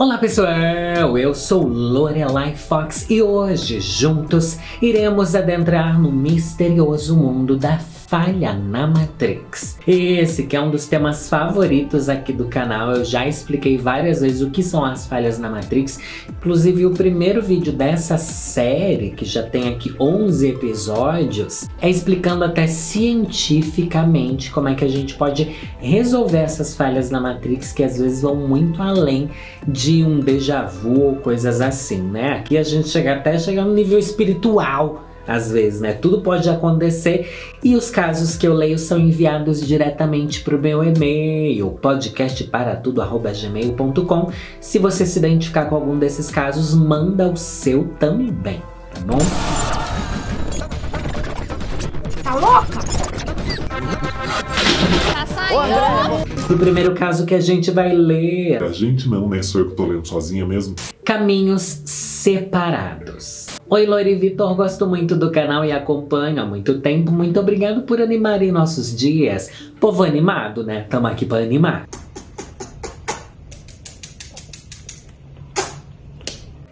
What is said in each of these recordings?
Olá pessoal, eu sou Lorelai Fox e hoje juntos iremos adentrar no misterioso mundo da falha na Matrix. Esse que é um dos temas favoritos aqui do canal, eu já expliquei várias vezes o que são as falhas na Matrix. Inclusive o primeiro vídeo dessa série, que já tem aqui 11 episódios, é explicando até cientificamente como é que a gente pode resolver essas falhas na Matrix, que às vezes vão muito além de um déjà vu ou coisas assim, né? Aqui a gente chega no nível espiritual, às vezes, né? Tudo pode acontecer e os casos que eu leio são enviados diretamente para o meu e-mail, podcastparatudo@gmail.com. Se você se identificar com algum desses casos, manda o seu também, tá bom? Tá louca? Tá saindo? O primeiro caso que a gente vai ler... A gente não, né? Sou eu que tô lendo sozinha mesmo. Caminhos separados. Oi, Lori Vitor, gosto muito do canal e acompanho há muito tempo. Muito obrigado por animarem nossos dias. Povo animado, né? Tamo aqui pra animar.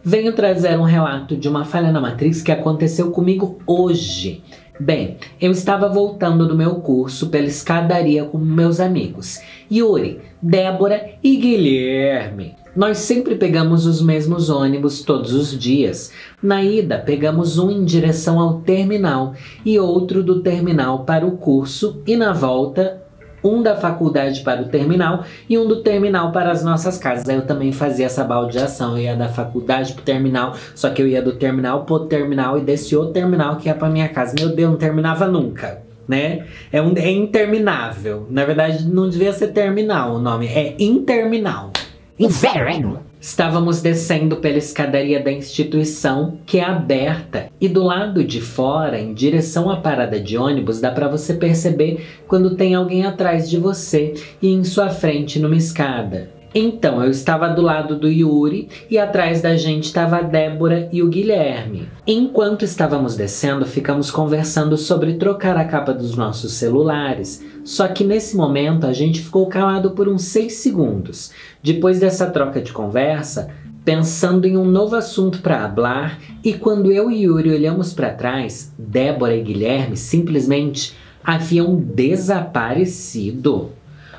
Venho trazer um relato de uma falha na Matrix que aconteceu comigo hoje. Bem, eu estava voltando do meu curso pela escadaria com meus amigos, Yuri, Débora e Guilherme. Nós sempre pegamos os mesmos ônibus todos os dias. Na ida, pegamos um em direção ao terminal e outro do terminal para o curso, e na volta, um da faculdade para o terminal e um do terminal para as nossas casas. Aí eu também fazia essa baldeação, eu ia da faculdade pro terminal, só que eu ia do terminal pro terminal e desse outro terminal que ia pra minha casa. Meu Deus, não terminava nunca, né? É interminável. Na verdade, não devia ser terminal o nome, é interminal. Inferno! Estávamos descendo pela escadaria da instituição, que é aberta, e do lado de fora, em direção à parada de ônibus, dá pra você perceber quando tem alguém atrás de você e em sua frente numa escada. Então, eu estava do lado do Yuri e atrás da gente estava a Débora e o Guilherme. Enquanto estávamos descendo, ficamos conversando sobre trocar a capa dos nossos celulares. Só que nesse momento a gente ficou calado por uns 6 segundos. Depois dessa troca de conversa, pensando em um novo assunto para falar, e quando eu e Yuri olhamos para trás, Débora e Guilherme simplesmente haviam desaparecido.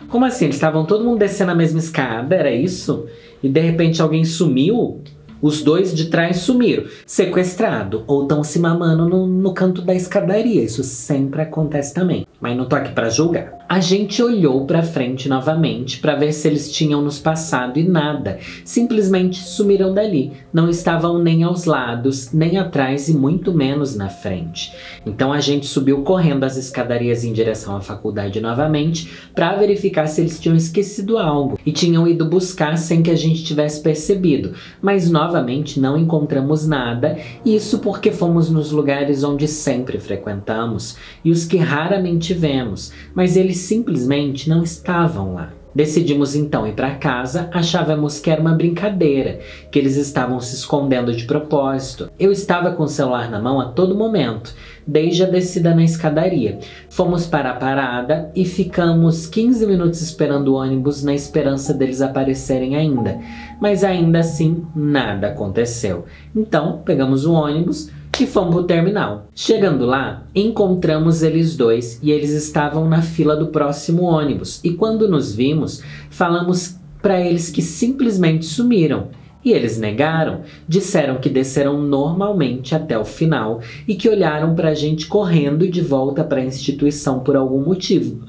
Como assim? Eles estavam todo mundo descendo a mesma escada, era isso? E de repente alguém sumiu? Os dois de trás sumiram, sequestrado, ou estão se mamando no canto da escadaria. Isso sempre acontece também, mas não tô aqui pra julgar. A gente olhou pra frente novamente pra ver se eles tinham nos passado e nada. Simplesmente sumiram dali. Não estavam nem aos lados, nem atrás e muito menos na frente. Então a gente subiu correndo as escadarias em direção à faculdade novamente pra verificar se eles tinham esquecido algo e tinham ido buscar sem que a gente tivesse percebido. Mas novamente não encontramos nada, isso porque fomos nos lugares onde sempre frequentamos e os que raramente vemos, mas eles simplesmente não estavam lá. Decidimos então ir para casa, achávamos que era uma brincadeira, que eles estavam se escondendo de propósito. Eu estava com o celular na mão a todo momento, desde a descida na escadaria. Fomos para a parada e ficamos 15 minutos esperando o ônibus na esperança deles aparecerem ainda. Mas ainda assim, nada aconteceu. Então, pegamos o ônibus e fomos pro terminal. Chegando lá, encontramos eles dois e eles estavam na fila do próximo ônibus. E quando nos vimos, falamos para eles que simplesmente sumiram. E eles negaram, disseram que desceram normalmente até o final e que olharam pra gente correndo de volta para a instituição por algum motivo.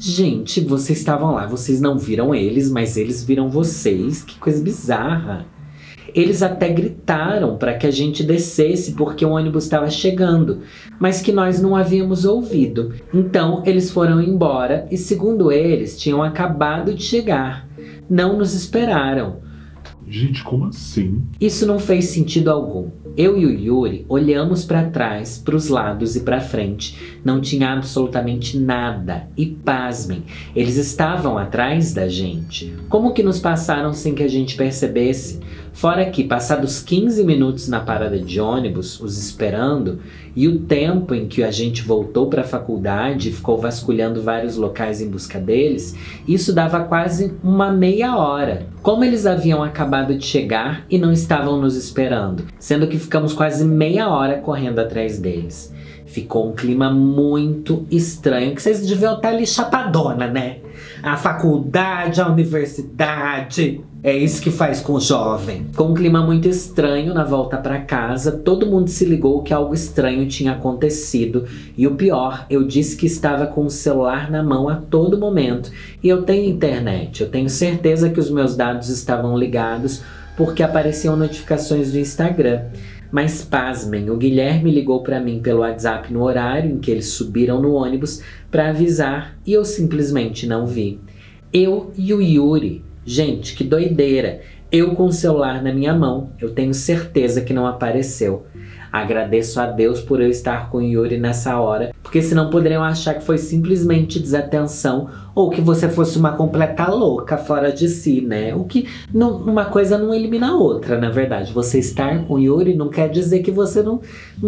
Gente, vocês estavam lá, vocês não viram eles, mas eles viram vocês. Que coisa bizarra. Eles até gritaram para que a gente descesse porque o ônibus estava chegando, mas que nós não havíamos ouvido. Então eles foram embora e, segundo eles, tinham acabado de chegar. Não nos esperaram. Gente, como assim? Isso não fez sentido algum. Eu e o Yuri olhamos para trás, para os lados e para frente. Não tinha absolutamente nada. E pasmem, eles estavam atrás da gente. Como que nos passaram sem que a gente percebesse? Fora que, passados 15 minutos na parada de ônibus, os esperando, e o tempo em que a gente voltou para a faculdade e ficou vasculhando vários locais em busca deles, isso dava quase uma meia hora. Como eles haviam acabado de chegar e não estavam nos esperando, sendo que ficamos quase meia hora correndo atrás deles. Ficou um clima muito estranho, que vocês deviam estar ali chapadona, né? A faculdade, a universidade, é isso que faz com o jovem. Com um clima muito estranho na volta para casa, todo mundo se ligou que algo estranho tinha acontecido. E o pior, eu disse que estava com o celular na mão a todo momento. E eu tenho internet, eu tenho certeza que os meus dados estavam ligados porque apareciam notificações do Instagram. Mas pasmem, o Guilherme ligou para mim pelo WhatsApp no horário em que eles subiram no ônibus para avisar e eu simplesmente não vi. Eu e o Yuri. Gente, que doideira. Eu com o celular na minha mão, eu tenho certeza que não apareceu. Agradeço a Deus por eu estar com o Yuri nessa hora, porque senão poderiam achar que foi simplesmente desatenção ou que você fosse uma completa louca fora de si, né? O que uma coisa não elimina a outra, na verdade. Você estar com o Yuri não quer dizer que você não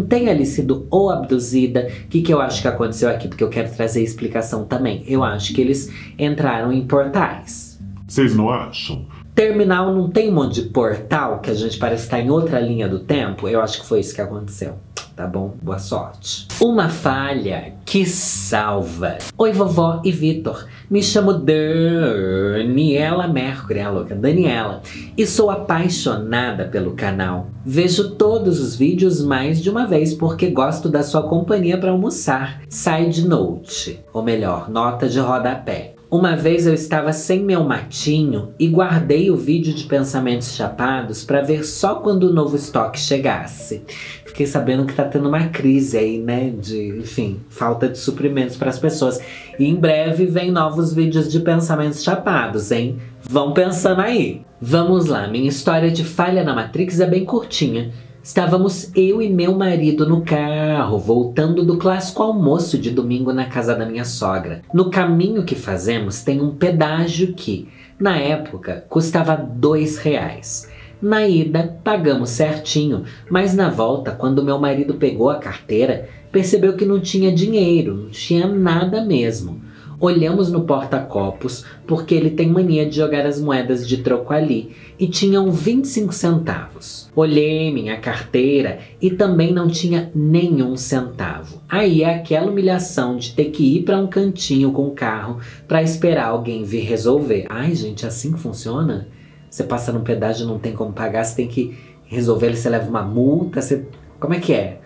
tenha ali sido ou abduzida. O que eu acho que aconteceu aqui? Porque eu quero trazer explicação também. Eu acho que eles entraram em portais. Vocês não acham? Terminal não tem um monte de portal que a gente parece estar em outra linha do tempo? Eu acho que foi isso que aconteceu. Tá bom? Boa sorte. Uma falha que salva. Oi, vovó e Vitor. Me chamo Daniela Mercury, a louca Daniela. E sou apaixonada pelo canal. Vejo todos os vídeos mais de uma vez porque gosto da sua companhia para almoçar. Side note, ou melhor, nota de rodapé. Uma vez eu estava sem meu matinho e guardei o vídeo de pensamentos chapados para ver só quando o novo estoque chegasse. Fiquei sabendo que tá tendo uma crise aí, né? De, enfim, falta de suprimentos para as pessoas. E em breve vem novos vídeos de pensamentos chapados, hein? Vão pensando aí. Vamos lá, minha história de falha na Matrix é bem curtinha. Estávamos eu e meu marido no carro, voltando do clássico almoço de domingo na casa da minha sogra. No caminho que fazemos tem um pedágio que, na época, custava R$2. Na ida, pagamos certinho, mas na volta, quando meu marido pegou a carteira, percebeu que não tinha dinheiro, não tinha nada mesmo. Olhamos no porta-copos, porque ele tem mania de jogar as moedas de troco ali, e tinham 25 centavos. Olhei minha carteira e também não tinha nenhum centavo. Aí é aquela humilhação de ter que ir para um cantinho com o carro para esperar alguém vir resolver. Ai, gente, assim que funciona? Você passa num pedágio e não tem como pagar, você tem que resolver, você leva uma multa, você... Como é que é?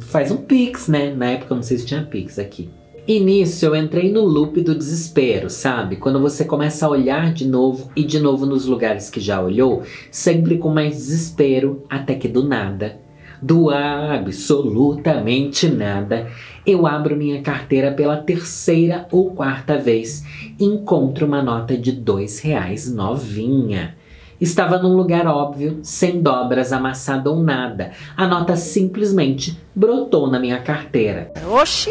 Faz um Pix, né? Na época eu não sei se tinha Pix aqui. E nisso eu entrei no loop do desespero, sabe? Quando você começa a olhar de novo e de novo nos lugares que já olhou, sempre com mais desespero, até que do nada, do absolutamente nada, eu abro minha carteira pela 3ª ou 4ª vez e encontro uma nota de R$2 novinha. Estava num lugar óbvio, sem dobras, amassada ou nada. A nota simplesmente brotou na minha carteira. Oxi!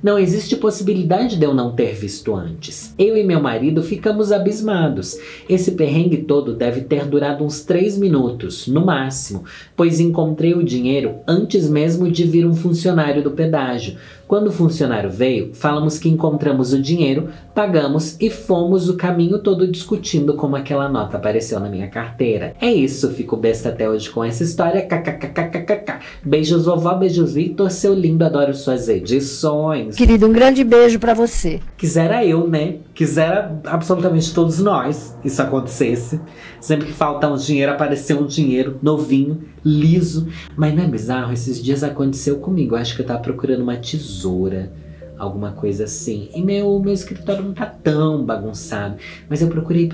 Não existe possibilidade de eu não ter visto antes. Eu e meu marido ficamos abismados. Esse perrengue todo deve ter durado uns 3 minutos, no máximo, pois encontrei o dinheiro antes mesmo de vir um funcionário do pedágio. Quando o funcionário veio, falamos que encontramos o dinheiro, pagamos e fomos o caminho todo discutindo como aquela nota apareceu na minha carteira. É isso, fico besta até hoje com essa história. KKKKKK. Beijos vovó, beijos Vitor, seu lindo, adoro suas edições. Querido, um grande beijo pra você. Quisera eu, né? Quisera absolutamente todos nós isso acontecesse. Sempre que faltar um dinheiro, aparecer um dinheiro novinho, liso. Mas não é bizarro? Esses dias aconteceu comigo. Eu acho que eu tava procurando uma tesoura, alguma coisa assim. E meu escritório não tá tão bagunçado. Mas eu procurei.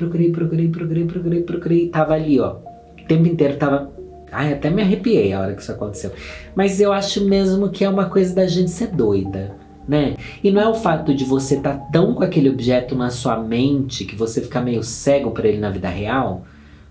Tava ali, ó. O tempo inteiro tava... Ai, até me arrepiei a hora que isso aconteceu. Mas eu acho mesmo que é uma coisa da gente ser doida, né? E não é o fato de você estar tão com aquele objeto na sua mente que você fica meio cego pra ele na vida real,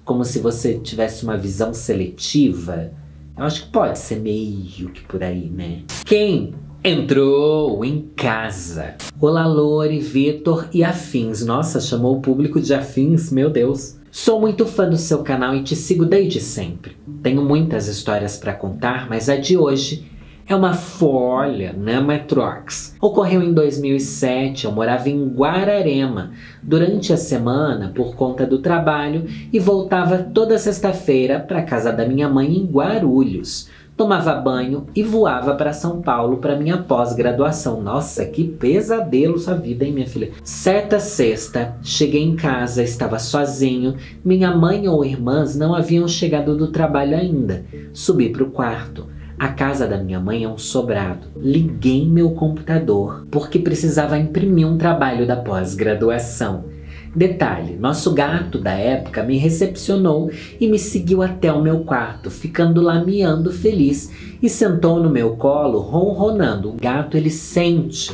como se você tivesse uma visão seletiva. Eu acho que pode ser meio que por aí, né? Quem entrou em casa? Olá, Lori, Vitor e afins. Nossa, chamou o público de afins, meu Deus. Sou muito fã do seu canal e te sigo desde sempre. Tenho muitas histórias para contar, mas a de hoje é uma folha na Matrox. Ocorreu em 2007, eu morava em Guararema durante a semana por conta do trabalho e voltava toda sexta-feira para casa da minha mãe em Guarulhos. Tomava banho e voava para São Paulo para minha pós-graduação. Nossa, que pesadelo sua vida, hein, minha filha? Certa sexta, cheguei em casa, estava sozinho. Minha mãe ou irmãs não haviam chegado do trabalho ainda. Subi para o quarto. A casa da minha mãe é um sobrado. Liguei meu computador porque precisava imprimir um trabalho da pós-graduação. Detalhe, nosso gato da época me recepcionou e me seguiu até o meu quarto, ficando lá miando feliz e sentou no meu colo ronronando. O gato, ele sente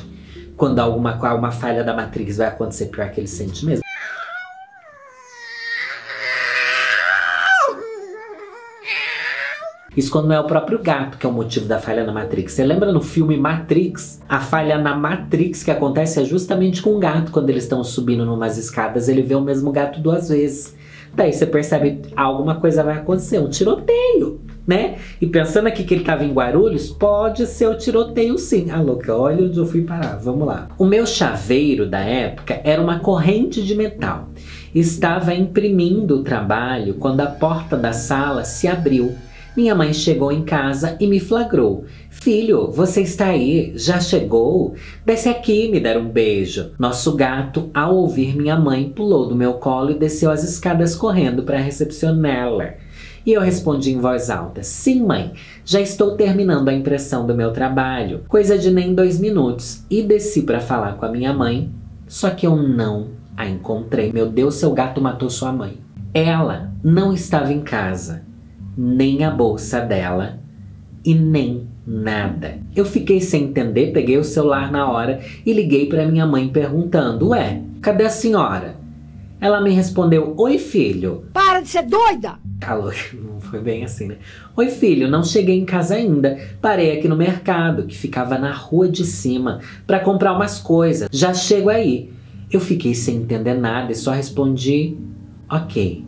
quando alguma falha da Matrix vai acontecer, pior que ele sente mesmo. Isso quando não é o próprio gato que é o motivo da falha na Matrix. Você lembra no filme Matrix? A falha na Matrix que acontece é justamente com o gato. Quando eles estão subindo numas escadas, ele vê o mesmo gato 2 vezes. Daí você percebe que alguma coisa vai acontecer, um tiroteio, né? E pensando aqui que ele estava em Guarulhos, pode ser o tiroteio sim. Ah, louca, olha onde eu fui parar, vamos lá. O meu chaveiro da época era uma corrente de metal. Estava imprimindo o trabalho quando a porta da sala se abriu. Minha mãe chegou em casa e me flagrou. Filho, você está aí? Já chegou? Desce aqui e me dar um beijo. Nosso gato, ao ouvir minha mãe, pulou do meu colo e desceu as escadas correndo para recepcioná-la. E eu respondi em voz alta: sim, mãe, já estou terminando a impressão do meu trabalho. Coisa de nem 2 minutos. E desci para falar com a minha mãe, só que eu não a encontrei. Meu Deus, seu gato matou sua mãe. Ela não estava em casa. Nem a bolsa dela e nem nada. Eu fiquei sem entender, peguei o celular na hora e liguei para minha mãe perguntando: ué, cadê a senhora? Ela me respondeu: oi, filho. Para de ser doida! Alô, não foi bem assim, né? Oi, filho, não cheguei em casa ainda. Parei aqui no mercado, que ficava na rua de cima, para comprar umas coisas. Já chego aí. Eu fiquei sem entender nada e só respondi: ok.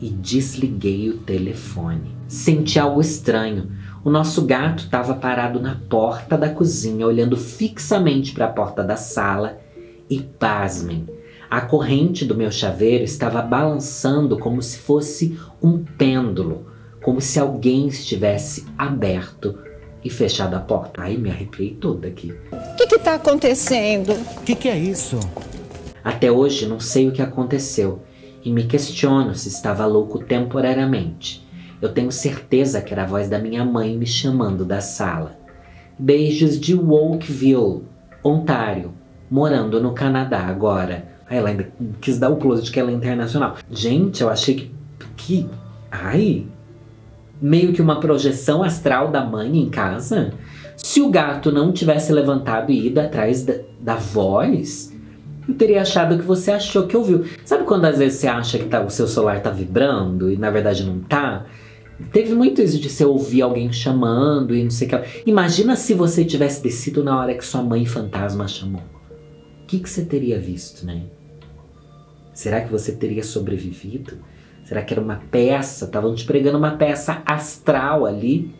E desliguei o telefone. Senti algo estranho. O nosso gato estava parado na porta da cozinha, olhando fixamente para a porta da sala. E pasmem, a corrente do meu chaveiro estava balançando como se fosse um pêndulo, como se alguém estivesse aberto e fechado a porta. Ai, me arrepiei toda aqui. O que está acontecendo? O que é isso? Até hoje não sei o que aconteceu. E me questiono se estava louco temporariamente. Eu tenho certeza que era a voz da minha mãe me chamando da sala. Beijos de Oakville, Ontário, morando no Canadá agora. Ela ainda quis dar o close de que ela é internacional. Gente, eu achei que... Ai... Meio que uma projeção astral da mãe em casa. Se o gato não tivesse levantado e ido atrás da voz... Eu teria achado que você achou que ouviu. Sabe quando às vezes você acha que o seu celular tá vibrando e na verdade não tá? Teve muito isso de você ouvir alguém chamando e não sei o que. Imagina se você tivesse descido na hora que sua mãe fantasma chamou. O que você teria visto, né? Será que você teria sobrevivido? Será que era uma peça? Estavam te pregando uma peça astral ali?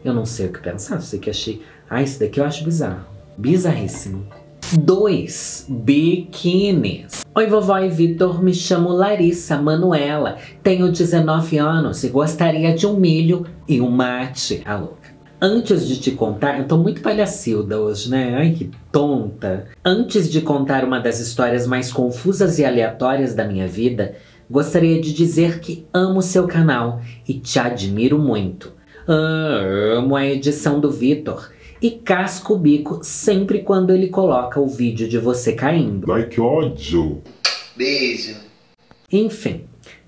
Eu não sei o que pensar. Sei que achei... Ah, isso daqui eu acho bizarro. Bizarríssimo. 2 biquínis. Oi, vovó e Vitor, me chamo Larissa Manuela, tenho 19 anos e gostaria de um milho e um mate. Ah, louca. Antes de te contar, eu tô muito palhacilda hoje, né? Ai, que tonta. Antes de contar uma das histórias mais confusas e aleatórias da minha vida, gostaria de dizer que amo seu canal e te admiro muito. Amo a edição do Vitor. E casco o bico sempre quando ele coloca o vídeo de você caindo. Ai, que ódio! Beijo. Enfim,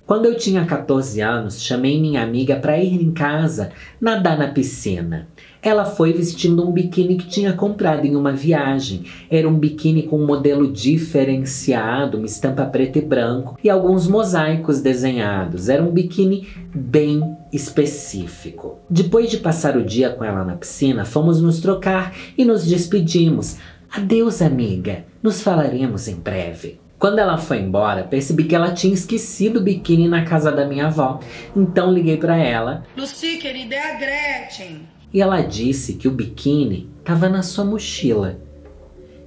quando eu tinha 14 anos, chamei minha amiga para ir em casa nadar na piscina. Ela foi vestindo um biquíni que tinha comprado em uma viagem. Era um biquíni com um modelo diferenciado, uma estampa preto e branco e alguns mosaicos desenhados. Era um biquíni bem específico. Depois de passar o dia com ela na piscina, fomos nos trocar e nos despedimos. Adeus, amiga. Nos falaremos em breve. Quando ela foi embora, percebi que ela tinha esquecido o biquíni na casa da minha avó. Então liguei pra ela. Lucy, querida, é a Gretchen. E ela disse que o biquíni estava na sua mochila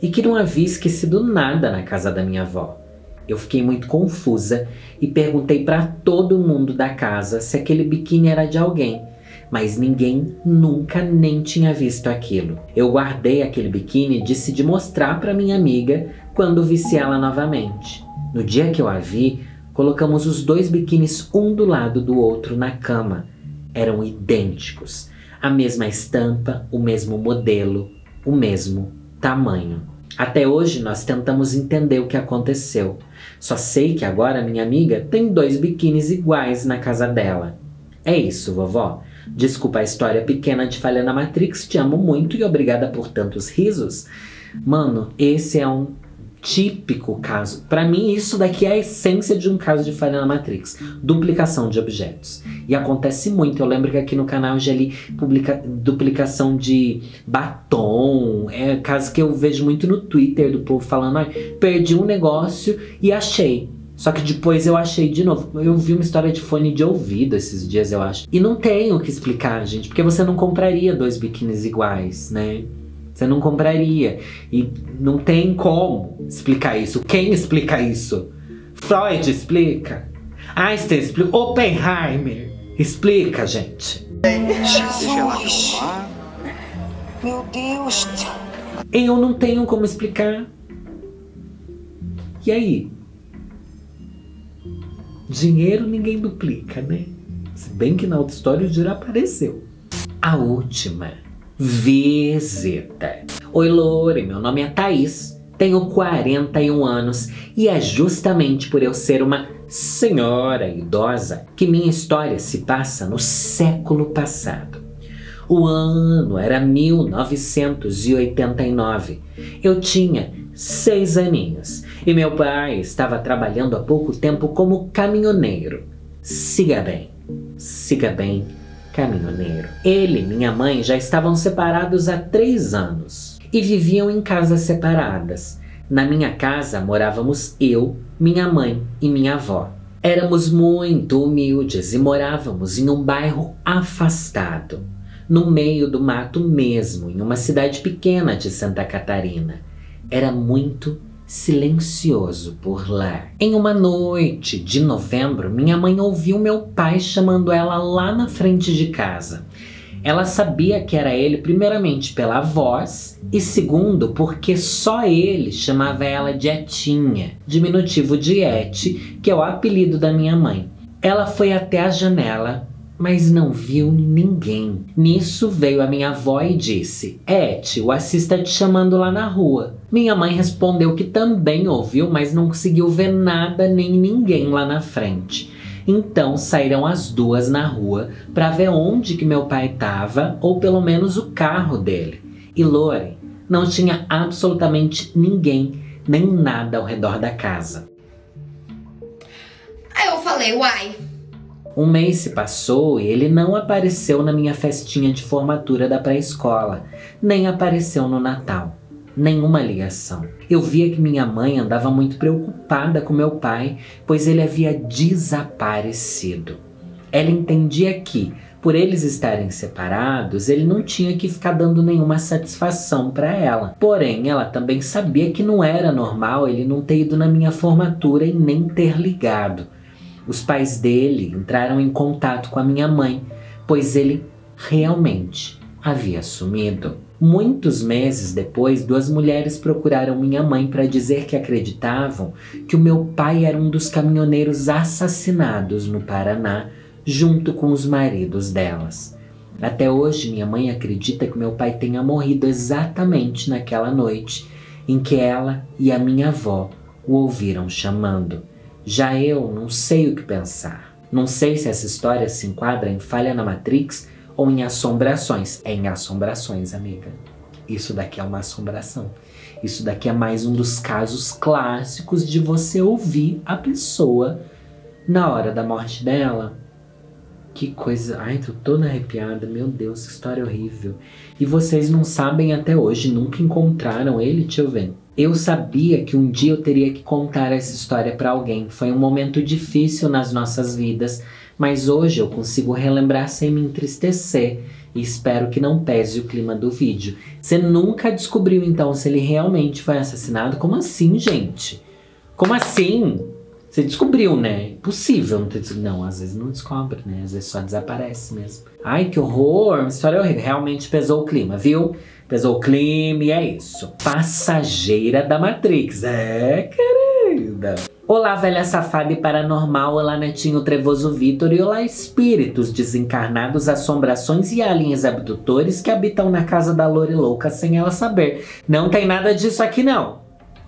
e que não havia esquecido nada na casa da minha avó. Eu fiquei muito confusa e perguntei para todo mundo da casa se aquele biquíni era de alguém, mas ninguém nunca nem tinha visto aquilo. Eu guardei aquele biquíni e decidi mostrar para minha amiga quando visse ela novamente. No dia que eu a vi, colocamos os dois biquínis um do lado do outro na cama. Eram idênticos, a mesma estampa, o mesmo modelo, o mesmo tamanho. Até hoje nós tentamos entender o que aconteceu. Só sei que agora minha amiga tem dois biquínis iguais na casa dela. É isso, vovó. Desculpa a história pequena de falha na Matrix, te amo muito e obrigada por tantos risos. Mano, esse é um típico caso. Pra mim, isso daqui é a essência de um caso de falha na Matrix. Duplicação de objetos. E acontece muito. Eu lembro que aqui no canal eu já li duplicação de batom. É caso que eu vejo muito no Twitter do povo falando: perdi um negócio e achei. Só que depois eu achei de novo. Eu vi uma história de fone de ouvido esses dias, eu acho. E não tem o que explicar, gente. Porque você não compraria dois biquínis iguais, né? Você não compraria. E não tem como explicar isso. Quem explica isso? Freud explica. Einstein explica. Oppenheimer explica, gente. Jesus! Meu Deus! Eu não tenho como explicar. E aí? Dinheiro ninguém duplica, né? Se bem que na outra história o dinheiro apareceu. A última visita. Oi, Lore, meu nome é Thaís, tenho 41 anos e é justamente por eu ser uma senhora idosa que minha história se passa no século passado. O ano era 1989. Eu tinha 6 aninhos e meu pai estava trabalhando há pouco tempo como caminhoneiro. Siga bem, caminhoneiro. Ele e minha mãe já estavam separados há 3 anos e viviam em casas separadas. Na minha casa morávamos eu, minha mãe e minha avó. Éramos muito humildes e morávamos em um bairro afastado, no meio do mato mesmo, em uma cidade pequena de Santa Catarina. Era muito silencioso por lá. Em uma noite de novembro, minha mãe ouviu meu pai chamando ela lá na frente de casa. Ela sabia que era ele, primeiramente pela voz e segundo porque só ele chamava ela de Etinha, diminutivo de Et, que é o apelido da minha mãe. Ela foi até a janela, mas não viu ninguém. Nisso veio a minha avó e disse: Et, o Assis está te chamando lá na rua. Minha mãe respondeu que também ouviu, mas não conseguiu ver nada nem ninguém lá na frente. Então saíram as duas na rua para ver onde que meu pai estava, ou pelo menos o carro dele. E Lore, não tinha absolutamente ninguém, nem nada ao redor da casa. Aí eu falei: uai. Um mês se passou e ele não apareceu na minha festinha de formatura da pré-escola, nem apareceu no Natal. Nenhuma ligação. Eu via que minha mãe andava muito preocupada com meu pai, pois ele havia desaparecido. Ela entendia que, por eles estarem separados, ele não tinha que ficar dando nenhuma satisfação para ela. Porém, ela também sabia que não era normal ele não ter ido na minha formatura e nem ter ligado. Os pais dele entraram em contato com a minha mãe, pois ele realmente havia sumido. Muitos meses depois, 2 mulheres procuraram minha mãe para dizer que acreditavam que o meu pai era um dos caminhoneiros assassinados no Paraná, junto com os maridos delas. Até hoje, minha mãe acredita que meu pai tenha morrido exatamente naquela noite em que ela e a minha avó o ouviram chamando. Já eu não sei o que pensar. Não sei se essa história se enquadra em falha na Matrix ou em assombrações. É em assombrações, amiga. Isso daqui é uma assombração. Isso daqui é mais um dos casos clássicos de você ouvir a pessoa na hora da morte dela. Que coisa... Ai, tô toda arrepiada. Meu Deus, que história horrível. E vocês não sabem até hoje, nunca encontraram ele? Deixa eu ver. Eu sabia que um dia eu teria que contar essa história para alguém. Foi um momento difícil nas nossas vidas, mas hoje eu consigo relembrar sem me entristecer. E espero que não pese o clima do vídeo. Você nunca descobriu então se ele realmente foi assassinado? Como assim, gente? Como assim? Você descobriu, né? Impossível não ter descobrido. Não, às vezes não descobre, né? Às vezes só desaparece mesmo. Ai, que horror! Uma história horrível. Realmente pesou o clima, viu? Pesou o clima e é isso. Passageira da Matrix. É, querida. Olá, velha safada e paranormal. Olá, netinho trevoso Vitor. E olá, espíritos desencarnados, assombrações e aliens abdutores que habitam na casa da Lori louca sem ela saber. Não tem nada disso aqui não,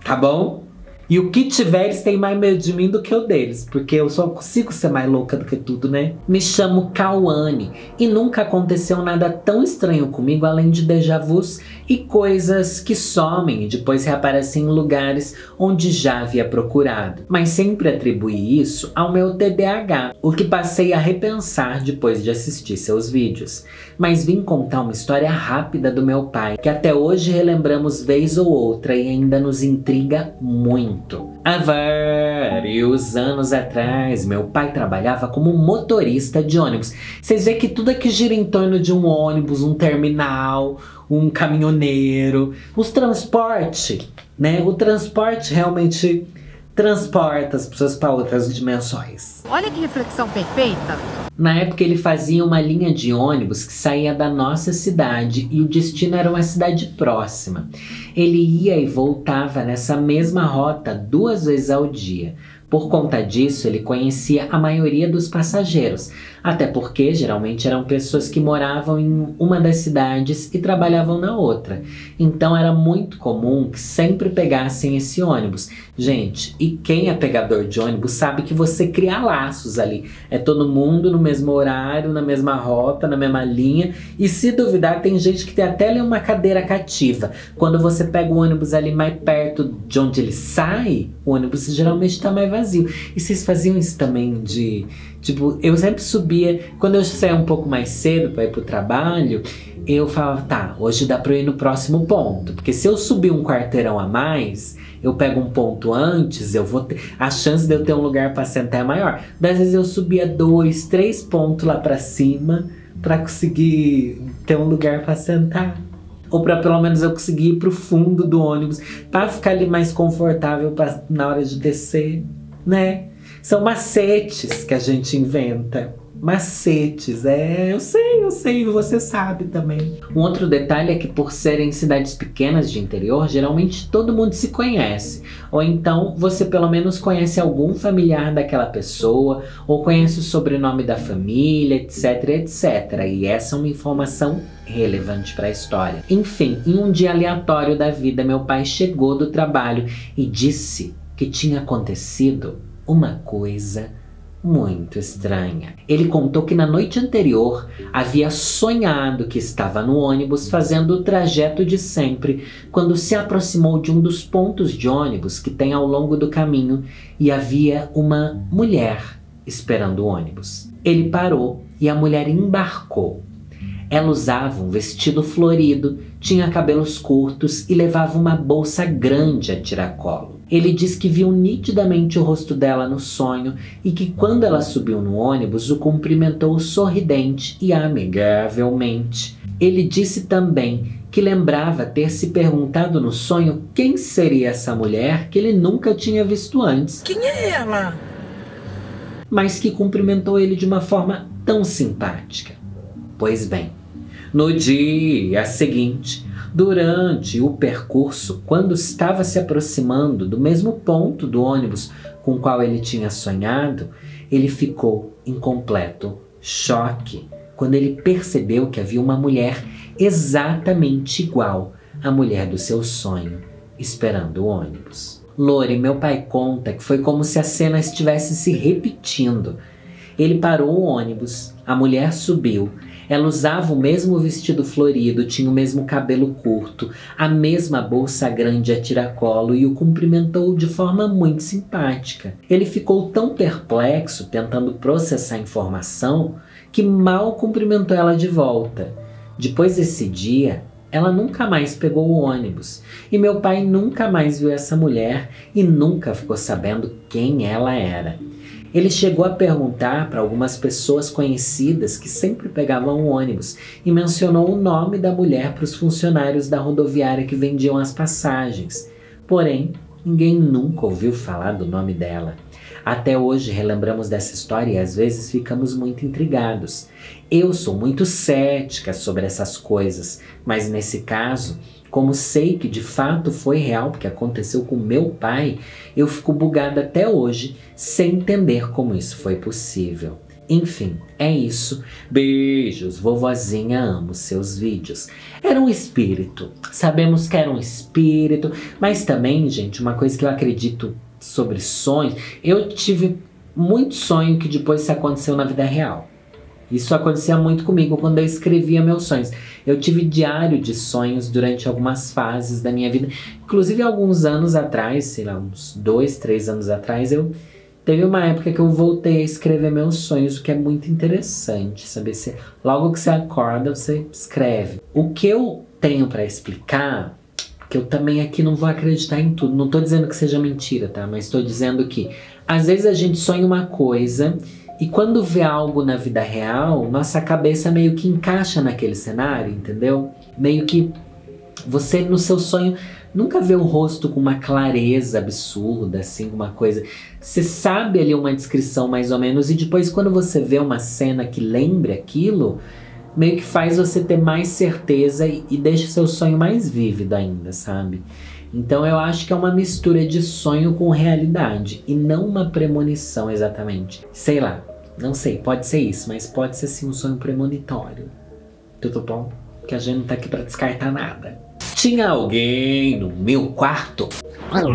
tá bom? E o que tiver, eles têm mais medo de mim do que eu deles, porque eu só consigo ser mais louca do que tudo, né? Me chamo Cauane e nunca aconteceu nada tão estranho comigo além de déjà vus e coisas que somem e depois reaparecem em lugares onde já havia procurado. Mas sempre atribuí isso ao meu TDAH, o que passei a repensar depois de assistir seus vídeos. Mas vim contar uma história rápida do meu pai, que até hoje relembramos vez ou outra e ainda nos intriga muito. Há vários anos atrás, meu pai trabalhava como motorista de ônibus. Vocês veem que tudo aqui gira em torno de um ônibus, um terminal, um caminhoneiro, os transporte, né? O transporte realmente transporta as pessoas para outras dimensões. Olha que reflexão perfeita! Na época ele fazia uma linha de ônibus que saía da nossa cidade e o destino era uma cidade próxima. Ele ia e voltava nessa mesma rota 2 vezes ao dia. Por conta disso, ele conhecia a maioria dos passageiros, até porque geralmente eram pessoas que moravam em uma das cidades e trabalhavam na outra. Então era muito comum que sempre pegassem esse ônibus. Gente, e quem é pegador de ônibus sabe que você cria laços ali. É todo mundo no mesmo horário, na mesma rota, na mesma linha. E se duvidar, tem gente que tem até ali uma cadeira cativa. Quando você pega o ônibus ali mais perto de onde ele sai, o ônibus geralmente está mais vazio. E vocês faziam isso também de... Tipo, eu sempre subia... Quando eu saía um pouco mais cedo para ir pro trabalho, eu falava, tá, hoje dá pra eu ir no próximo ponto. Porque se eu subir um quarteirão a mais, eu pego um ponto antes, eu vou ter... A chance de eu ter um lugar para sentar é maior. Das vezes eu subia 2, 3 pontos lá pra cima para conseguir ter um lugar para sentar. Ou para pelo menos eu conseguir ir pro fundo do ônibus, para ficar ali mais confortável na hora de descer, né? São macetes que a gente inventa. Macetes, eu sei, você sabe também. Um outro detalhe é que por serem cidades pequenas de interior, geralmente todo mundo se conhece. Ou então você pelo menos conhece algum familiar daquela pessoa, ou conhece o sobrenome da família, etc, etc. E essa é uma informação relevante para a história. Enfim, em um dia aleatório da vida, meu pai chegou do trabalho e disse que tinha acontecido uma coisa muito estranha. Ele contou que na noite anterior havia sonhado que estava no ônibus fazendo o trajeto de sempre quando se aproximou de um dos pontos de ônibus que tem ao longo do caminho e havia uma mulher esperando o ônibus. Ele parou e a mulher embarcou. Ela usava um vestido florido, tinha cabelos curtos e levava uma bolsa grande a tiracolo. Ele diz que viu nitidamente o rosto dela no sonho e que quando ela subiu no ônibus o cumprimentou sorridente e amigavelmente. Ele disse também que lembrava ter se perguntado no sonho quem seria essa mulher que ele nunca tinha visto antes. Quem é ela? Mas que cumprimentou ele de uma forma tão simpática. Pois bem, no dia seguinte, durante o percurso, quando estava se aproximando do mesmo ponto do ônibus com o qual ele tinha sonhado, ele ficou em completo choque quando ele percebeu que havia uma mulher exatamente igual à mulher do seu sonho, esperando o ônibus. Lori, meu pai conta que foi como se a cena estivesse se repetindo. Ele parou o ônibus, a mulher subiu. Ela usava o mesmo vestido florido, tinha o mesmo cabelo curto, a mesma bolsa grande a tiracolo e o cumprimentou de forma muito simpática. Ele ficou tão perplexo, tentando processar a informação, que mal cumprimentou ela de volta. Depois desse dia, Ela nunca mais pegou o ônibus. E meu pai nunca mais viu essa mulher e nunca ficou sabendo quem ela era. Ele chegou a perguntar para algumas pessoas conhecidas que sempre pegavam o ônibus e mencionou o nome da mulher para os funcionários da rodoviária que vendiam as passagens. Porém, ninguém nunca ouviu falar do nome dela. Até hoje relembramos dessa história e às vezes ficamos muito intrigados. Eu sou muito cética sobre essas coisas, mas nesse caso, como sei que de fato foi real porque aconteceu com meu pai, eu fico bugada até hoje sem entender como isso foi possível. Enfim, é isso. Beijos, vovozinha, amo seus vídeos. Era um espírito. Sabemos que era um espírito, mas também, gente, uma coisa que eu acredito sobre sonhos, eu tive muito sonho que depois se aconteceu na vida real. Isso acontecia muito comigo quando eu escrevia meus sonhos. Eu tive diário de sonhos durante algumas fases da minha vida. Inclusive, alguns anos atrás, sei lá, uns 2, 3 anos atrás, teve uma época que eu voltei a escrever meus sonhos, o que é muito interessante, sabe? Logo que você acorda, você escreve. O que eu tenho pra explicar, que eu também aqui não vou acreditar em tudo. Não tô dizendo que seja mentira, tá? Mas tô dizendo que às vezes a gente sonha uma coisa e quando vê algo na vida real, nossa cabeça meio que encaixa naquele cenário, entendeu? Meio que você no seu sonho nunca vê o rosto com uma clareza absurda, assim, uma coisa. Você sabe ali uma descrição mais ou menos e depois quando você vê uma cena que lembre aquilo, meio que faz você ter mais certeza e deixa o seu sonho mais vívido ainda, sabe? Então eu acho que é uma mistura de sonho com realidade e não uma premonição exatamente. Sei lá, não sei, pode ser isso, mas pode ser sim um sonho premonitório. Tudo bom? Que a gente não tá aqui pra descartar nada. Tinha alguém no meu quarto?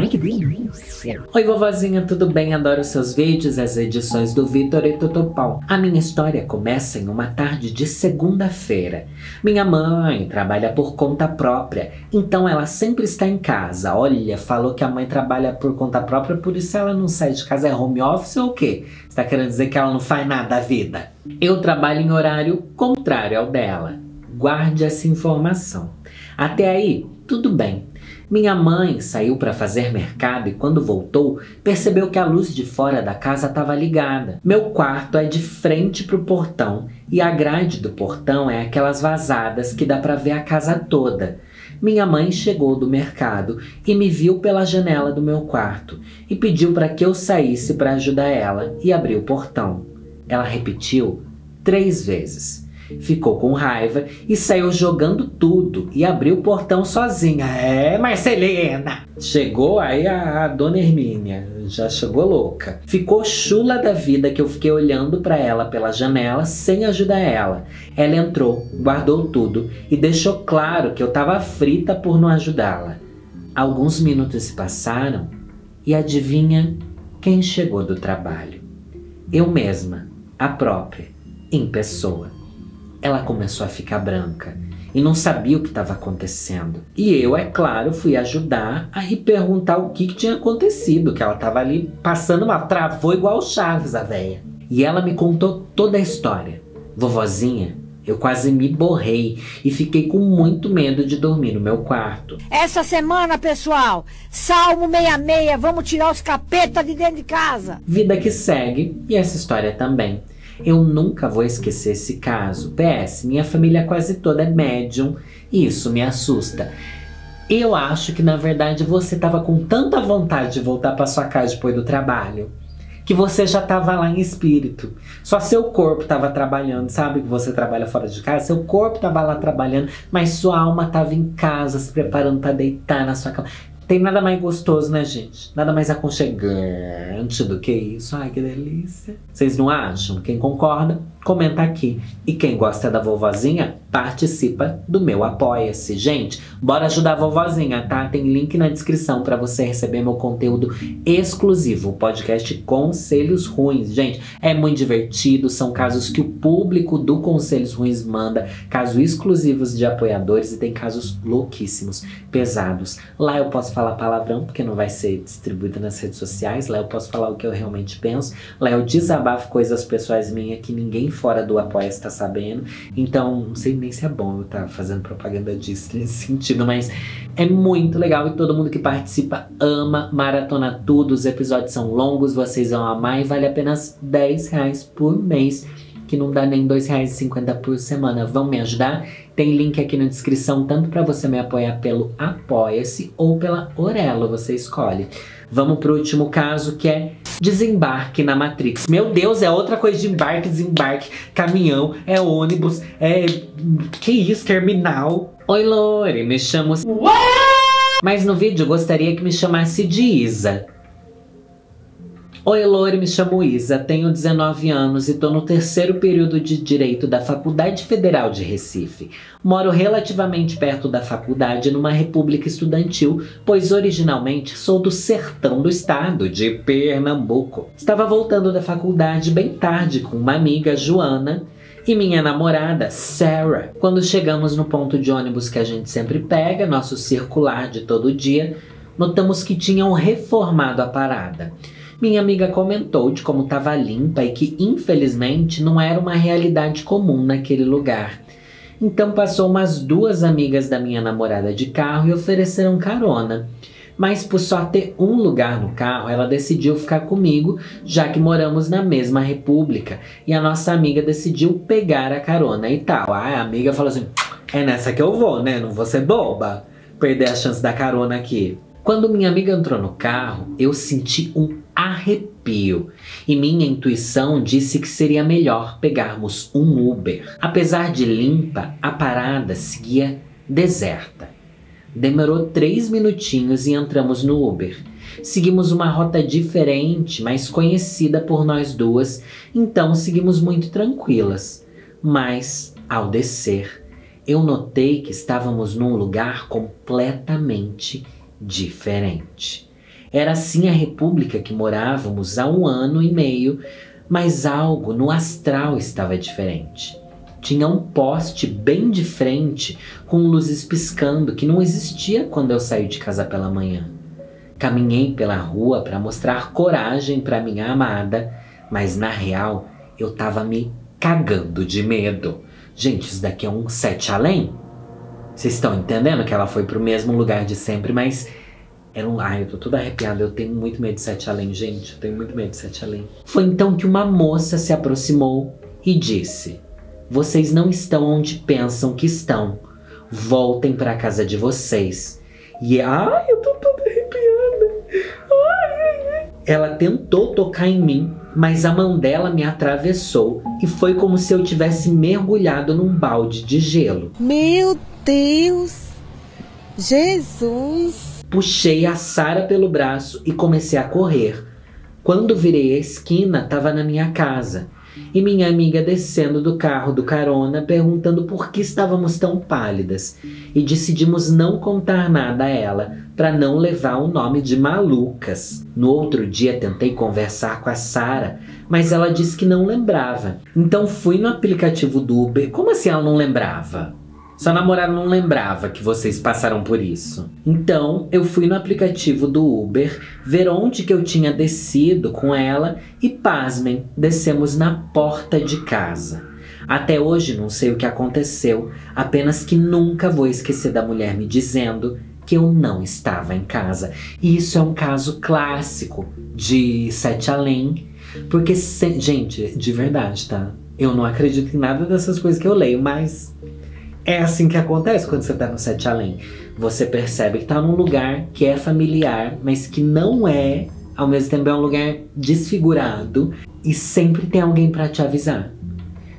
Que delícia! Oi, vovozinha, tudo bem? Adoro seus vídeos, as edições do Vitor e Tutupão. A minha história começa em uma tarde de segunda-feira. Minha mãe trabalha por conta própria, então ela sempre está em casa. Olha, falou que a mãe trabalha por conta própria, por isso ela não sai de casa. É home office ou o quê? Você tá querendo dizer que ela não faz nada da vida? Eu trabalho em horário contrário ao dela. Guarde essa informação. Até aí, tudo bem. Minha mãe saiu para fazer mercado e quando voltou, percebeu que a luz de fora da casa estava ligada. Meu quarto é de frente para o portão e a grade do portão é aquelas vazadas que dá para ver a casa toda. Minha mãe chegou do mercado e me viu pela janela do meu quarto e pediu para que eu saísse para ajudar ela e abrir o portão. Ela repetiu 3 vezes. Ficou com raiva e saiu jogando tudo e abriu o portão sozinha. É, Marcelina! Chegou aí a dona Hermínia, já chegou louca. Ficou chula da vida que eu fiquei olhando pra ela pela janela sem ajudar ela. Ela entrou, guardou tudo e deixou claro que eu tava frita por não ajudá-la. Alguns minutos se passaram e adivinha quem chegou do trabalho? Eu mesma, a própria, em pessoa. Ela começou a ficar branca e não sabia o que estava acontecendo. E eu, é claro, fui ajudar a ir perguntar o que tinha acontecido, que ela estava ali passando mal, travou igual o Chaves, a véia. E ela me contou toda a história. Vovozinha, eu quase me borrei e fiquei com muito medo de dormir no meu quarto. Essa semana, pessoal, Salmo 66, vamos tirar os capetas de dentro de casa. Vida que segue e essa história também. Eu nunca vou esquecer esse caso. PS, minha família quase toda é médium e isso me assusta. Eu acho que na verdade você estava com tanta vontade de voltar para sua casa depois do trabalho que você já estava lá em espírito. Só seu corpo estava trabalhando, sabe que você trabalha fora de casa? Seu corpo estava lá trabalhando, mas sua alma estava em casa se preparando para deitar na sua cama. Tem nada mais gostoso, né, gente? Nada mais aconchegante do que isso. Ai, que delícia. Vocês não acham? Quem concorda, comenta aqui. E quem gosta da vovozinha, participa do meu Apoia-se. Gente, bora ajudar a vovozinha, tá? Tem link na descrição pra você receber meu conteúdo exclusivo. O podcast Conselhos Ruins. Gente, é muito divertido. São casos que o público do Conselhos Ruins manda. Casos exclusivos de apoiadores e tem casos louquíssimos, pesados. Lá eu posso falar palavrão, porque não vai ser distribuído nas redes sociais. Lá eu posso falar o que eu realmente penso. Lá eu desabafo coisas pessoais minhas que ninguém fora do Apoia-se tá sabendo. Então, não sei nem se é bom eu estar fazendo propaganda disso nesse sentido, mas é muito legal e todo mundo que participa ama maratona tudo. Os episódios são longos, vocês vão amar e vale apenas R$10 por mês, que não dá nem R$2,50 por semana. Vão me ajudar? Tem link aqui na descrição, tanto para você me apoiar pelo Apoia-se ou pela Orelo, você escolhe. Vamos pro último caso, que é desembarque na Matrix. Meu Deus, é outra coisa de embarque, desembarque, caminhão, é ônibus, é... que isso, terminal. Oi, Lore, me chamo... Mas no vídeo eu gostaria que me chamasse de Isa. Oi, Lore, me chamo Isa, tenho 19 anos e tô no 3º período de Direito da Faculdade Federal de Recife. Moro relativamente perto da faculdade, numa república estudantil, pois originalmente sou do sertão do estado de Pernambuco. Estava voltando da faculdade bem tarde com uma amiga, Joana, e minha namorada, Sarah. Quando chegamos no ponto de ônibus que a gente sempre pega, nosso circular de todo dia, notamos que tinham reformado a parada. Minha amiga comentou de como estava limpa e que, infelizmente, não era uma realidade comum naquele lugar. Então passou umas 2 amigas da minha namorada de carro e ofereceram carona. Mas por só ter um lugar no carro, ela decidiu ficar comigo, já que moramos na mesma república. E a nossa amiga decidiu pegar a carona e tal. A amiga falou assim, é nessa que eu vou, né? Não vou ser boba. Perder a chance da carona aqui. Quando minha amiga entrou no carro, eu senti um arrepio e minha intuição disse que seria melhor pegarmos um Uber. Apesar de limpa, a parada seguia deserta. Demorou 3 minutinhos e entramos no Uber. Seguimos uma rota diferente, mas conhecida por nós duas, então seguimos muito tranquilas. Mas, ao descer, eu notei que estávamos num lugar completamente diferente. Era assim a república que morávamos há 1 ano e meio, mas algo no astral estava diferente. Tinha um poste bem de frente, com luzes piscando, que não existia quando eu saí de casa pela manhã. Caminhei pela rua para mostrar coragem para minha amada, mas na real eu tava me cagando de medo. Gente, isso daqui é um 7 além? Vocês estão entendendo que ela foi pro mesmo lugar de sempre, mas era um... Ai, eu tô toda arrepiada, eu tenho muito medo de 7 além, gente. Eu tenho muito medo de 7 além. Foi então que uma moça se aproximou e disse: vocês não estão onde pensam que estão. Voltem pra casa de vocês. E ai, eu tô toda arrepiada. Ai. Ela tentou tocar em mim, mas a mão dela me atravessou e foi como se eu tivesse mergulhado num balde de gelo. Meu Deus! Jesus! Puxei a Sara pelo braço e comecei a correr. Quando virei a esquina, estava na minha casa. E minha amiga descendo do carro do carona, perguntando por que estávamos tão pálidas. E decidimos não contar nada a ela, para não levar o nome de malucas. No outro dia tentei conversar com a Sara, mas ela disse que não lembrava. Então fui no aplicativo do Uber. Como assim ela não lembrava? Sua namorada não lembrava que vocês passaram por isso. Então, eu fui no aplicativo do Uber, ver onde que eu tinha descido com ela e, pasmem, descemos na porta de casa. Até hoje não sei o que aconteceu, apenas que nunca vou esquecer da mulher me dizendo que eu não estava em casa. E isso é um caso clássico de 7 além, porque, gente, de verdade, tá? Eu não acredito em nada dessas coisas que eu leio, mas... é assim que acontece quando você tá no 7 além. Você percebe que tá num lugar que é familiar, mas que não é, ao mesmo tempo é um lugar desfigurado. E sempre tem alguém pra te avisar.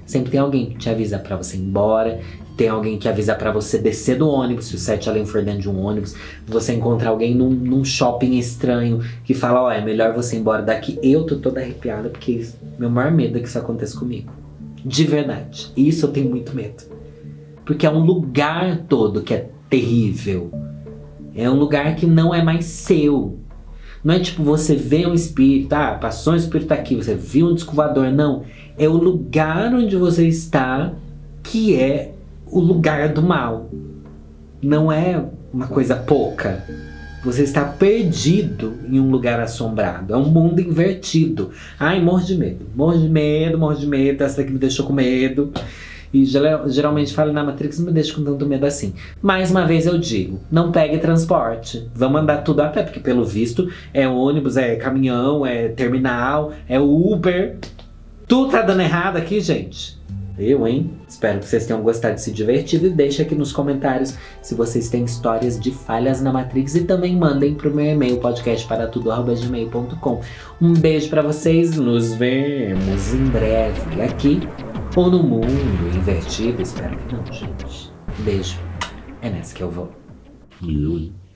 Sempre tem alguém que te avisa pra você ir embora. Tem alguém que avisa pra você descer do ônibus, se o 7 além for dentro de um ônibus. Você encontra alguém num shopping estranho que fala, ó, é melhor você ir embora daqui. Eu tô toda arrepiada porque meu maior medo é que isso aconteça comigo. De verdade. Isso eu tenho muito medo. Porque é um lugar todo que é terrível. É um lugar que não é mais seu. Não é tipo você vê um espírito, ah, passou um espírito aqui, você viu um disco voador. Não. É o lugar onde você está que é o lugar do mal. Não é uma coisa pouca. Você está perdido em um lugar assombrado. É um mundo invertido. Ai, morro de medo. Morro de medo, morro de medo. Essa daqui me deixou com medo. E geralmente falo na Matrix, não me deixa com tanto medo assim. Mais uma vez eu digo, não pegue transporte. Vamos andar tudo a pé, porque pelo visto é ônibus, é caminhão, é terminal, é Uber. Tudo tá dando errado aqui, gente. Eu, hein? Espero que vocês tenham gostado de se divertir e deixe aqui nos comentários se vocês têm histórias de falhas na Matrix e também mandem pro meu e-mail podcastparatudo@gmail.com. Um beijo pra vocês, nos vemos em breve aqui ou no mundo invertido. Espero que não, gente. Beijo. É nessa que eu vou. Eu, hein?